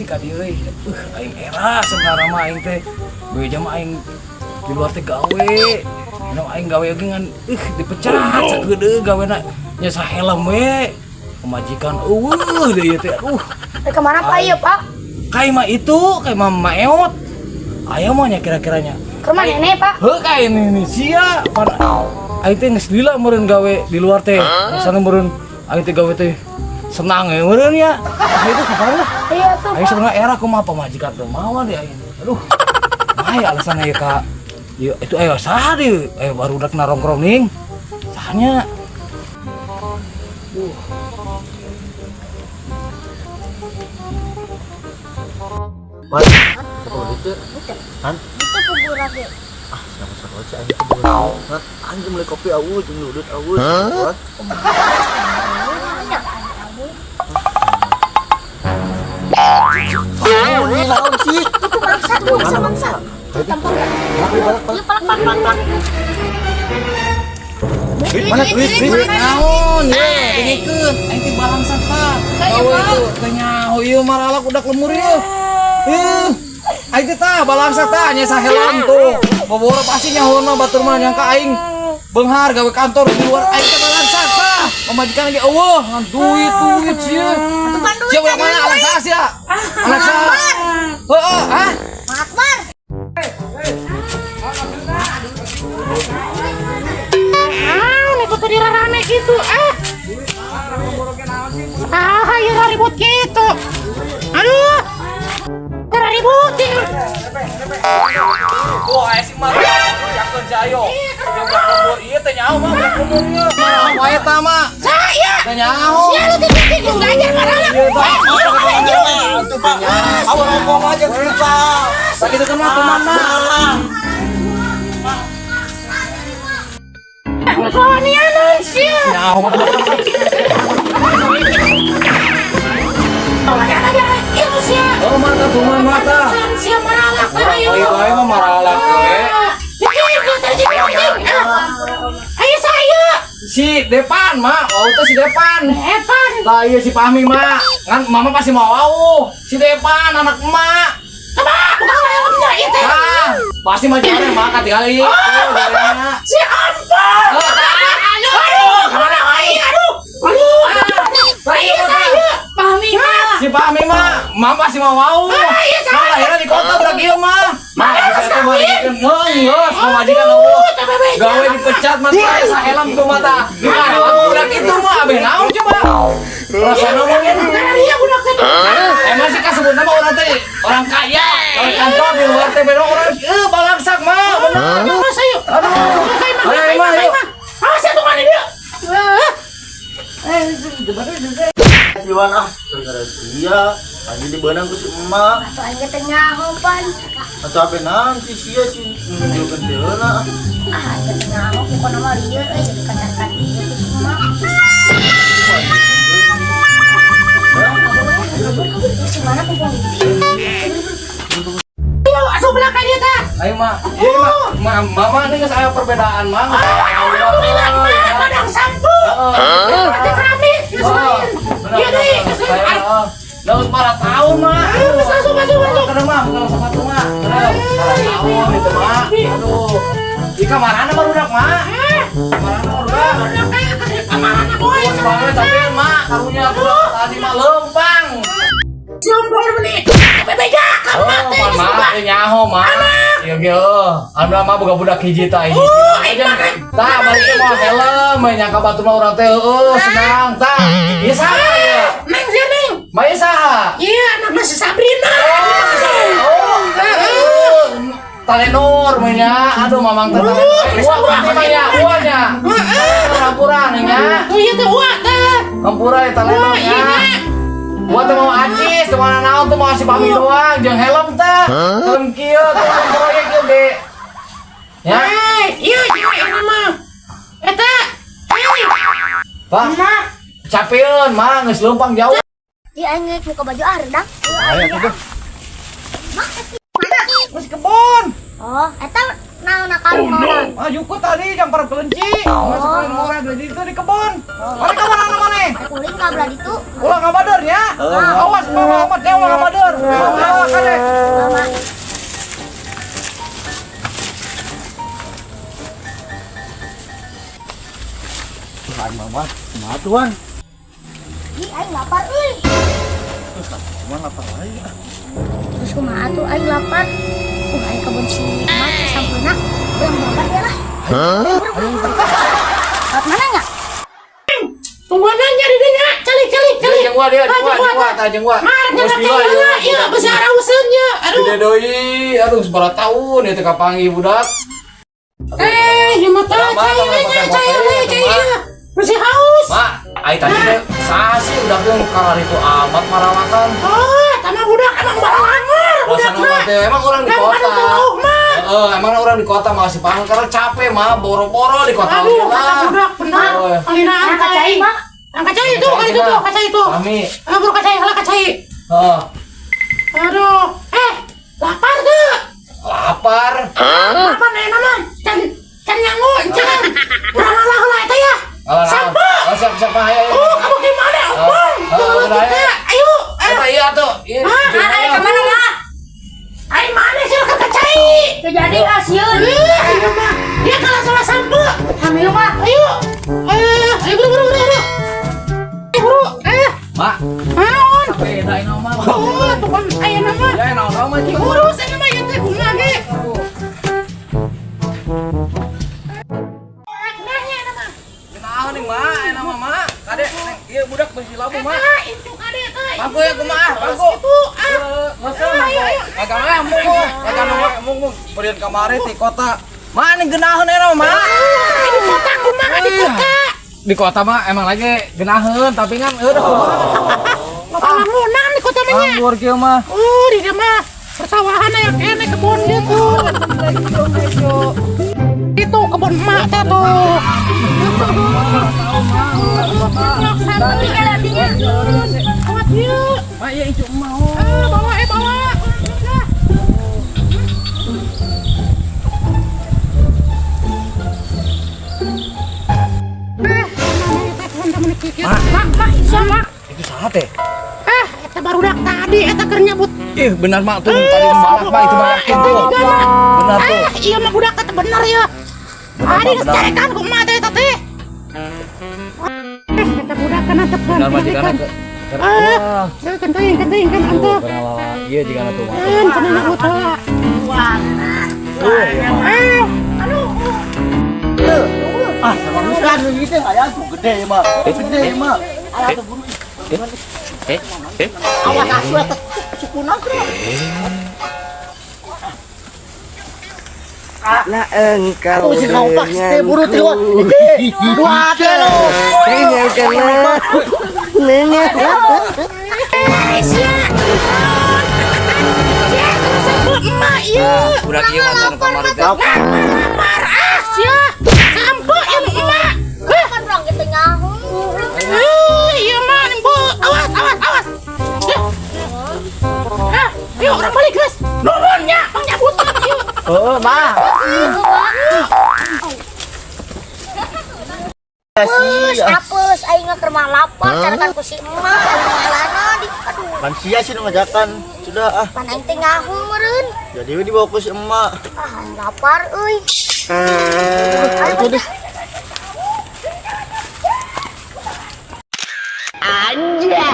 sih ka dieu aing era sebenarnya mah aing teh beja mah aing di luar teh gawe nu aing gawe ge ngan dipecat sakeudeuh gawena nya sahelem we pemajikan deui ieu teh Kemana Pak ieu Pak? Kai mah itu kai mah maeot aya mah nya kira-kiranya Ke rumah nenek Pak? heuh kai ini sia aing teh geus lila meureun gawe di luar teh sana meureun aing teh gawe teh senang ya meureun ya itu kapan lah Iya tuh aing sebenarnya era kumaha pamajikan teh mawa deh aing aduh ai alasan aya ka ieu itu aya saha deui aya barudak narongkrong ning sahanya Mas, apa itu? Han? Itu kubur lagi. Sama-sama aja anjing kubur. Ngat, anjing mulai kopi awus, jeung ludut awus. Buat. Oh, ini naon sih? Itu bangsa. Tampang ya. Yuk pelak. Mana duit? naon ye dengikeun aing teh balangsak tah gawe itu teh nyaho ieu maralak udah lemur ieu aing teh tah balangsak tah nya sahelam tuh boboro pasti nyahona batur mah nyangka aing beunghar gawe kantor di luar aing teh balangsak tah pamajikan lagi eueuh ngan duit sia sia udah mana anak sa sia anak sa heueuh Akbar. Itu tadi rame gitu ya ribut gitu. Aduh. Tara ributin. oh aya si mah jakeun si ayo jeung lemur ieu teh nyaho mah lemur ieu mah wae tah mah Saya. teh nyaho Sia lu titik belajar marana. Itu Pak. Awal ngomong aja dulu Pak. sakit itu mah teman mah Soalnya sia. nyaho Itu sia. oh mata tuman mata Sia maralak ayo. ayo ayo mah maralak we Ayo saya. si Depan mah oh itu si Depan Evan. lah iya si Pahmi mah kan mama pasti mau si Depan anak emak Bukan helmnya itu. pasti mah jalan mah katingali Si Ampar. Aduh, kemana lagi? Aduh. Ayo saya. Pahmi mah. si Pahmi mah mama pasti mau Iya, saya. mah lahirnya di kota udah kieu mah Mas Kawin. ngeus pemajikan gawe dipecat mah teh sahelam tuh mata budak itu mah abeh naon coba rasana mah Iya budak tadi. emang sih kasebut nama orang teh orang kaya kalau kantor di luar teh beda orang balangsak mah bener Aduh, mas ayo. aduh ayo mah ayo Awas ya tuh mana dia? Siwan ah, gara-gara dia anjing dibeunang ku si emak. Atau aja tengah hopan. Atau apa naon si sia si nunjukkeun deuna. Aja tengah hop bukan nama dia jadi kacakan dia tuh semua. Si mana kumpul Ayo, asuh belakang dia tak? ayo mah iya mah mama ini geus aya perbedaan mah Padang sampo. Ada keramik. Iya deh. Lalu para tahun mah. Masuk. Kena mah, kalau sepatu mah. Para tahun itu mah. Aduh. Di kamarana barudak mah. Kamarana barudak. Kemana boy? Soalnya tapi mah karunya tadi mah lempang. Jombor menit. Bebeja Oh, mah nyaho mah. Iya geuh. Anu mah boga budak hiji tah hiji. Tah balik teh mau helm, nyangka batu mah urang teh heueuh senang tah. Ieu saha ya? Neng sih neng. Maya saha? Iya anak nasi Sabrina. Talenor mainnya, aduh mamang teh Talenor. Uanya, Hampura nya. Oh iya tuh uak teh. Hampura ya Talenor nya. Gua tuh mau acis, tuh mana naon tuh mau kasih pamit doang, jeung helm teh. Helm kieu, tuh proyek kieu ge. Ya. Iya ini mah. Eta. Pak. Capeun mah geus leumpang jauh. Dia engek buka baju ardang. Ayo tuh. Geus kebon. Oh, eta naon karung. Maju ku tadi jam para kelinci. Masuk ke rumah orang di itu di kebun. Mana kemana mana? Kuring kablah itu. Ulah kabadernya. Awas bawa amat dewa kabader. Kade. Mama. Tuhan mama, kumaha tuan? Ih, aing lapar euy. Cuma lapar lagi. Terus kumaha tuh aing lapar. Aing kebun si Mat sampurna. Yang babat ya lah. Mat mana nya? Tungguan nanya di dinya, calik. Jeung gua dia, jeung gua. Marnya teh iya besar useunnya. Aduh. Gede deui, aduh sabaraha taun ieu teh kapanggih budak. Ieu mah teh cai. Masih haus. Mak, ai tadi teh saha sih udah geung kalar itu amat marawakan. Oh, tanah budak emang balangar. Budak Rasana teh emang orang di kota. Emang orang di kota masih paham karena capek mah boro-boro di kota. Aduh, tanah budak benar. Alinaan kacai. Yang kacai itu, kali itu tuh, kacai itu. Kami. Buru kacai, halah kacai. Heeh. Aduh, lapar tuh. Lapar. Lapar nih nama. Can nyangu, can. Urang lah eta ya. Sampo. Siapa ayo. Kamu gimana? Ayo. Eta iya tuh. Aing kemana lah? Aing mana sih ke kacai? Jadi asieun. Ayo mah. Dia kalah sama sampo. Hamil mah. Ayo. Ayo buru. Buru. Mak. Naon? Beda ini mah. Oh, tukang aya nama. Ya naon mah jeung. Urus ini mah ieu teh kumaha ge? Nanya nama. Genaheun nih mak, enak mah mak. Kade ieu budak beusi labu mak. Itu kade teh. Pangku ya kumaha? Pangku. Itu Mesen mung beureun kamari ti kota. Mak ini genaheun era mak. Di kota kumaha di kota? Di kota mah emang lagi genaheun tapi kan Palamunan di kota mah nya. Anggur kieu mah. Di dia mah persawahan aya kene kebun dia tuh. Itu kebun emak teh tuh. Sampai kelatinya. Awat yuk. Mak ya itu mau. Bawa. Mak, insya Itu saha teh? eta barudak tadi, eta keur nyebut. Ih, benar mak tuh tadi balak mak itu mah yakin tuh. Benar tuh. Iya mah budak eta bener ya. Ari geus carekan ku emak teh eta teh. Eta budak kana tepan. Benar mah jigana ke. Wah, Kenting kan antep. benar iya jigana tuh mak. Kana nyebut heula. Sama bukan gitu aya tuh gede mah. Gede mah. Awas asu eta sukunan tuh. Lah engkau Kau sih kau pak teh buru teh wah. Dua teh lo. Ini kena nenya. Emak ieu. Budak ieu mah tanu kamari teh. Lapar sia. Sampo ya emak. Kan orang kita nyahu. Iya mah Bu. Awas. Yuk orang balik guys. Nuhunnya pengyabut yuk. Oh, mah. Apes, apes, aing keur mah lapar carakan ku si emak, aing ngalana di aduh. Lansia sih nu ngajakan. Sudah ah. Pan aing teh ngahu meureun. Jadi we dibawa ku si emak. Aing lapar euy. Itu deh. Anjay.